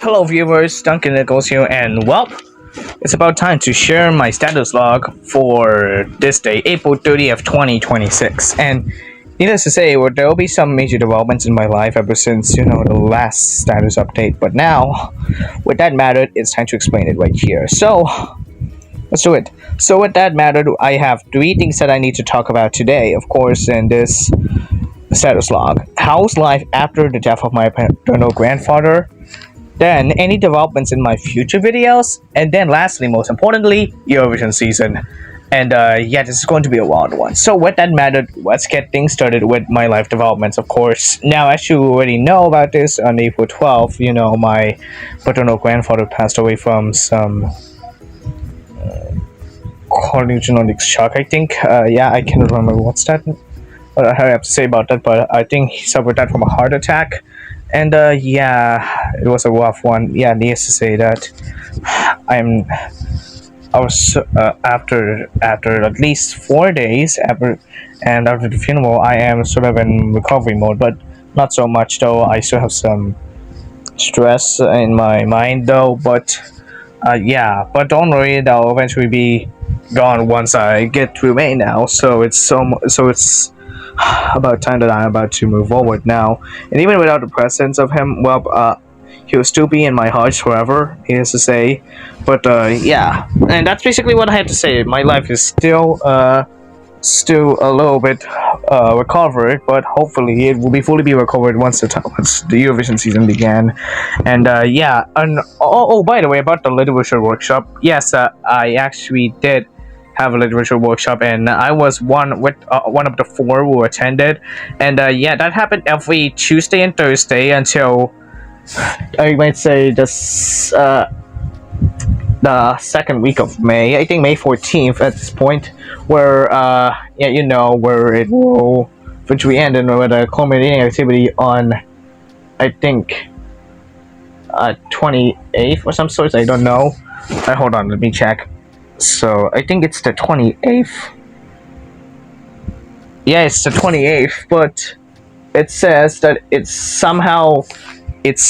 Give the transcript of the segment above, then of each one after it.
Hello viewers, Duncan Nichols here, and well, it's about time to share my status log for this day, April 30th, 2026. And needless to say, there will be some major developments in my life ever since, the last status update. But now, with that matter, it's time to explain it right here. So, let's do it. So with that matter, I have three things that I need to talk about today, of course, in this status log. How's life after the death of my paternal grandfather? Then any developments in my future videos, and then lastly, most importantly, Eurovision season. And yeah, this is going to be a wild one. So with that matter, let's get things started with my life developments, of course. Now, as you already know about this, on April 12th, my paternal grandfather passed away from some congenital shock, I think. Yeah, I can't remember what I have to say about that, but I think he suffered that from a heart attack. And yeah, it was a rough one. Yeah, needless to say that I was after at least 4 days after the funeral, I am sort of in recovery mode, but not so much though. I still have some stress in my mind though, but yeah, but don't worry, they'll eventually be gone once I get through May now. So it's about time that I'm about to move forward now. And even without the presence of him, well, he'll still be in my heart forever, needless to say. But yeah, and that's basically what I have to say. My life is still a little bit recovered, but hopefully it will fully be recovered once the Eurovision season began. And yeah, and by the way, about the literature workshop, yes, I actually did have a literature workshop, and I was one of the four who attended. And yeah, that happened every Tuesday and Thursday until I might say the second week of May. I think May 14th at this point, where yeah, where it will eventually end, and with a culminating activity on, I think, 28th or some sorts. I don't know. Hold on, let me check. So I think it's the 28th. Yeah, it's the 28th, but it says that it's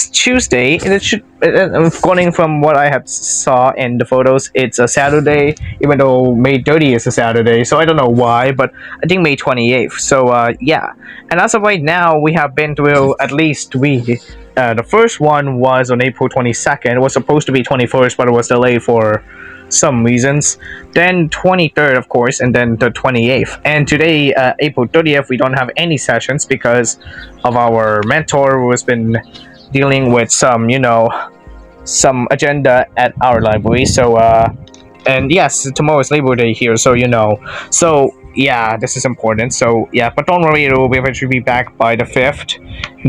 Tuesday, and it should, according from what I have saw in the photos, it's a Saturday, even though May 30th is a Saturday, so I don't know why, but I think May 28th. So yeah, and as of right now, we have been through at least three. The first one was on April 22nd. It was supposed to be 21st, but it was delayed for some reasons. Then 23rd, of course, and then the 28th. And today, April 30th, we don't have any sessions because of our mentor who has been dealing with some agenda at our library. So and yes, tomorrow is Labor Day here, so so yeah, this is important. So yeah, but don't worry, it will eventually be back by the 5th,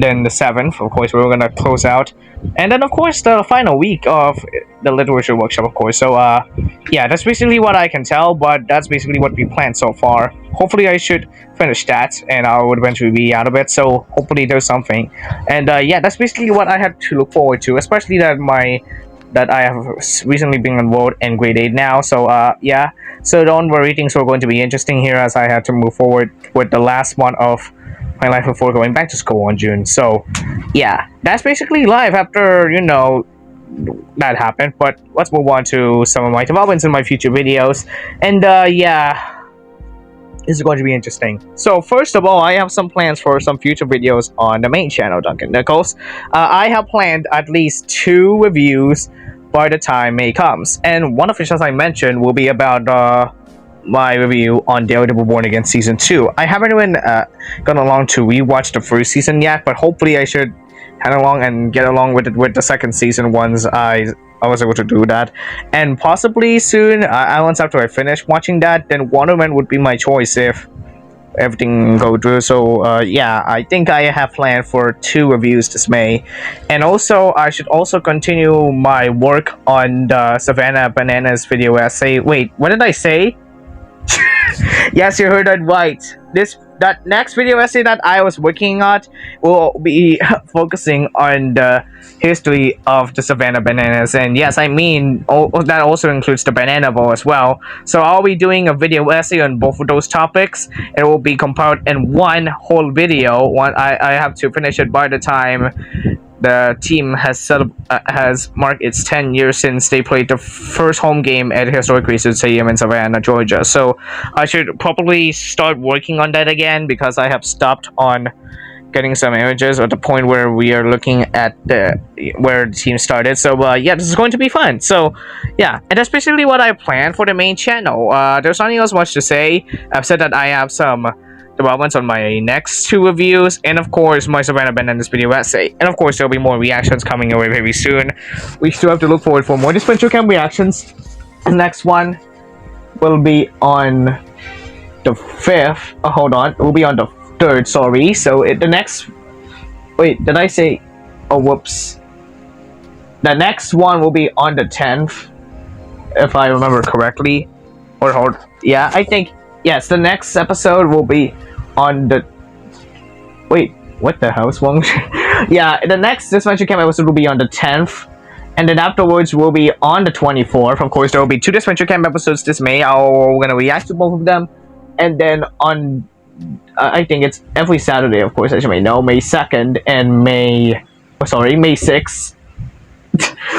then the 7th, of course, we're gonna close out, and then of course the final week of the literature workshop, of course. So yeah, that's basically what I can tell, but that's basically what we planned so far. Hopefully I should finish that, and I would eventually be out of it, so hopefully there's something. And yeah, that's basically what I had to look forward to, especially that I have recently been enrolled in grade 8 now. So yeah, so don't worry, things are going to be interesting here as I had to move forward with the last one of my life before going back to school in June. So yeah, that's basically life after that happened. But let's move on to some of my developments in my future videos. And yeah, this is going to be interesting. So first of all, I have some plans for some future videos on the main channel, Duncan Nichols. I have planned at least 2 reviews by the time May comes, and one of which, as I mentioned, will be about my review on Daredevil Born Again Season 2. I haven't even gone along to rewatch the first season yet, but hopefully I should head along and get along with it with the second season once I was able to do that. And possibly soon, once after I finish watching that, then Wonder Man would be my choice if everything go through. So yeah, I think I have planned for 2 reviews this May. And also, I should also continue my work on the Savannah Bananas video essay. Wait, what did I say? Yes, you heard that right. That next video essay that I was working on will be focusing on the history of the Savannah Bananas. And yes, I mean, that also includes the Banana Bowl as well. So I'll be doing a video essay on both of those topics. It will be compiled in one whole video. I have to finish it by the time the team has marked its 10 years since they played the first home game at historic Research Stadium in Savannah, Georgia. So I should probably start working on that again because I have stopped on getting some images at the point where we are looking at where the team started. So yeah, this is going to be fun. So yeah, and that's basically what I planned for the main channel. There's nothing else much to say. I've said that I have some developments on my next 2 reviews, and of course my Savannah Band and this video essay, and of course there'll be more reactions coming your way very soon. We still have to look forward for more Dispenser Camp reactions. The next one will be on the 5th. Hold on, it will be on the 3rd, sorry. So the next, wait, did I say, oh whoops, the next one will be on the 10th, if I remember correctly. Or hold, yeah, I think, yes, the next episode will be on the, wait, what the hell is wrong? Yeah, the next Dispenser Camp episode will be on the 10th, and then afterwards will be on the 24th. Of course, there will be 2 Dispenser Camp episodes this May. I'm gonna react to both of them, and then on I think it's every Saturday, of course, as you may know, May 2nd and May 6th.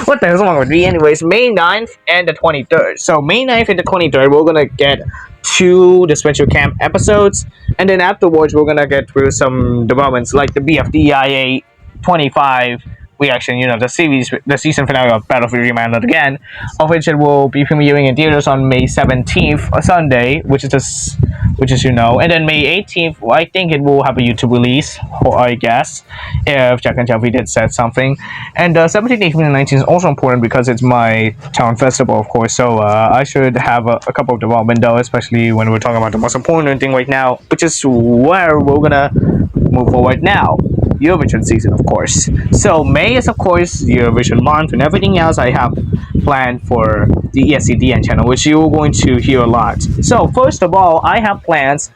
What the hell's wrong with me? Anyways, May 9th and the 23rd. So May 9th and the 23rd, we're gonna get 2 Dispenser Camp episodes, and then afterwards we're gonna get through some developments like the BFDIA 25 reaction, you know, the season finale of Battlefield Remanded Again, of which it will be premiering in theaters on May 17th, a Sunday, which is, you know, and then May 18th, well, I think it will have a YouTube release, or I guess, if Jack and Jeffrey did said something. And 17th, 18th, and 19th is also important because it's my town festival, of course, so I should have a couple of development though, especially when we're talking about the most important thing right now, which is where we're gonna move forward now. Eurovision season, of course. So May is, of course, Eurovision month, and everything else I have planned for the ESC-DN channel, which you're going to hear a lot. So first of all, I have plans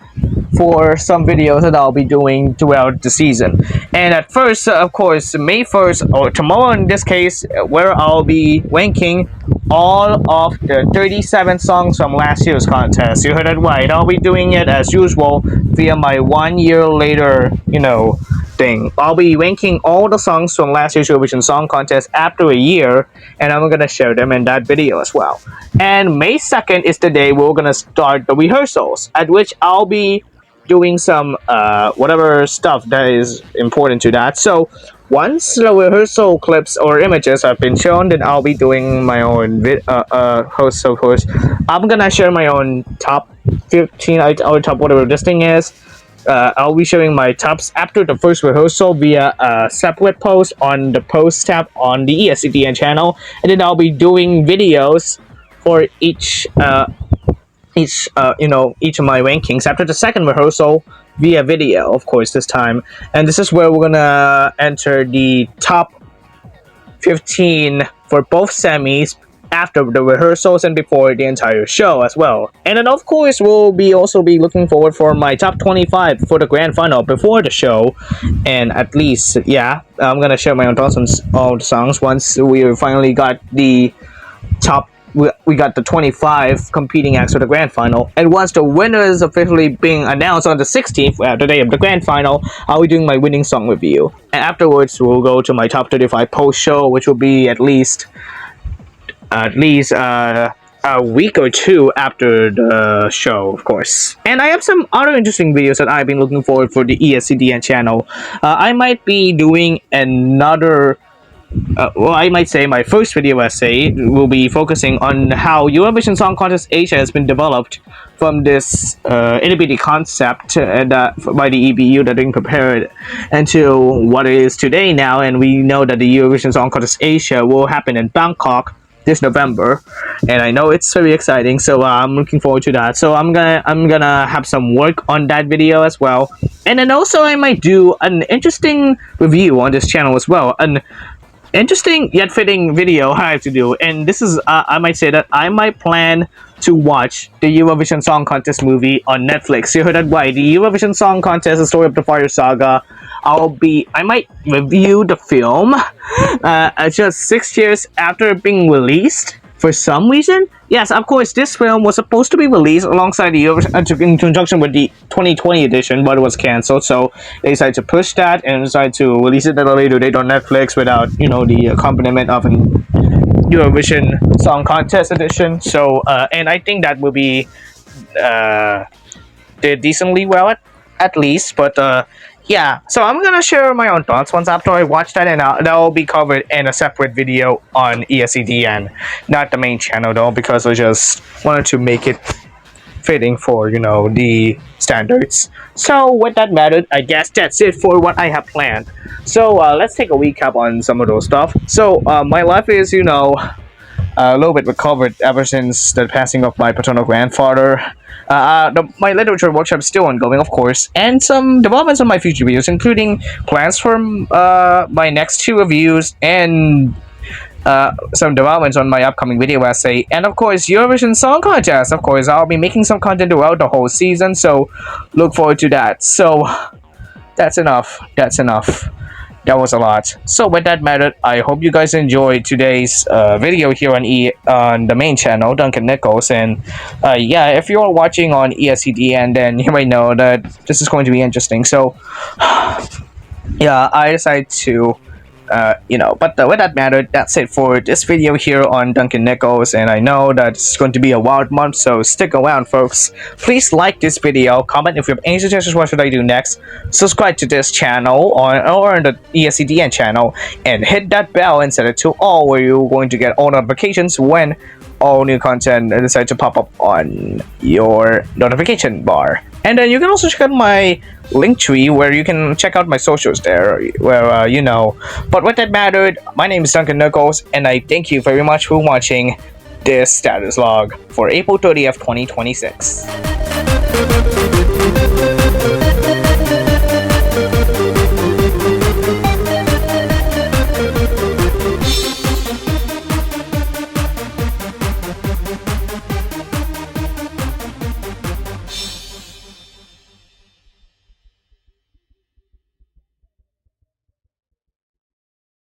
for some videos that I'll be doing throughout the season. And at first, of course, May 1st, or tomorrow in this case, where I'll be ranking all of the 37 songs from last year's contest. You heard it right. I'll be doing it as usual via my 1 year later, you know, thing. I'll be ranking all the songs from last year's Eurovision Song Contest after a year, and I'm gonna share them in that video as well. And May 2nd is the day we're gonna start the rehearsals, at which I'll be doing some whatever stuff that is important to that. So once the rehearsal clips or images have been shown, then I'll be doing my own host, of course. I'm gonna share my own top 15 or top whatever this thing is. I'll be showing my tops after the first rehearsal via a separate post on the post tab on the ESC-DN channel, and then I'll be doing videos for each of my rankings after the second rehearsal via video, of course, this time. And this is where we're gonna enter the top 15 for both semis after the rehearsals and before the entire show as well. And then of course we'll also be looking forward for my top 25 for the grand final before the show. And at least, yeah, I'm gonna share my own thoughts on all the songs once we finally got the top. We got the 25 competing acts for the grand final, and once the winner is officially being announced on the 16th, the day of the grand final, I'll be doing my winning song review. And afterwards we'll go to my top 35 post show, which will be at least a week or 2 after the show, of course. And I have some other interesting videos that I've been looking forward for the ESC-DN channel. I might be doing another, well, I might say my first video essay will be focusing on how Eurovision Song Contest Asia has been developed from this itty-bitty concept by the EBU that being prepared into what it is today now. And we know that the Eurovision Song Contest Asia will happen in Bangkok this November, and I know it's very exciting, so I'm looking forward to that. So I'm gonna have some work on that video as well, and then also I might do an interesting review on this channel as well, an interesting yet fitting video I have to do. And this is I might say that I might plan to watch the Eurovision Song Contest movie on Netflix. You heard that right, the Eurovision Song Contest, The Story of the Fire Saga. I might review the film just 6 years after being released, For some reason, yes, of course, this film was supposed to be released alongside the in conjunction with the 2020 edition, but it was canceled. So they decided to push that and decided to release it at a later date on Netflix without, the accompaniment of an Eurovision Song Contest edition. So, and I think that will be did decently well at least, but yeah. So I'm gonna share my own thoughts once after I watch that, and that will be covered in a separate video on ESC-DN, not the main channel though, because I just wanted to make it fitting for the standards. So with that matter, I guess that's it for what I have planned. So let's take a recap on some of those stuff. So my life is a little bit recovered ever since the passing of my paternal grandfather. My literature workshop is still ongoing, of course, and some developments on my future videos, including plans for my next 2 reviews and some developments on my upcoming video essay, and of course Eurovision Song Contest. Of course, I'll be making some content throughout the whole season, so look forward to that. So that's enough. That was a lot. So with that matter, I hope you guys enjoyed today's video here on the main channel, Duncan Nichols. And yeah, if you're watching on ESC-DN, then you might know that this is going to be interesting. So yeah, I decided to but with that matter, that's it for this video here on Duncan Nichols, and I know that it's going to be a wild month, so stick around, folks. Please like this video, comment if you have any suggestions what should I do next, subscribe to this channel or on the ESC-DN channel, and hit that bell and set it to all, where you're going to get all notifications when all new content decide to pop up on your notification bar. And then you can also check out my link tree, where you can check out my socials there, where But with that matter, my name is Duncan Nichols, and I thank you very much for watching this status log for April 30th, 2026.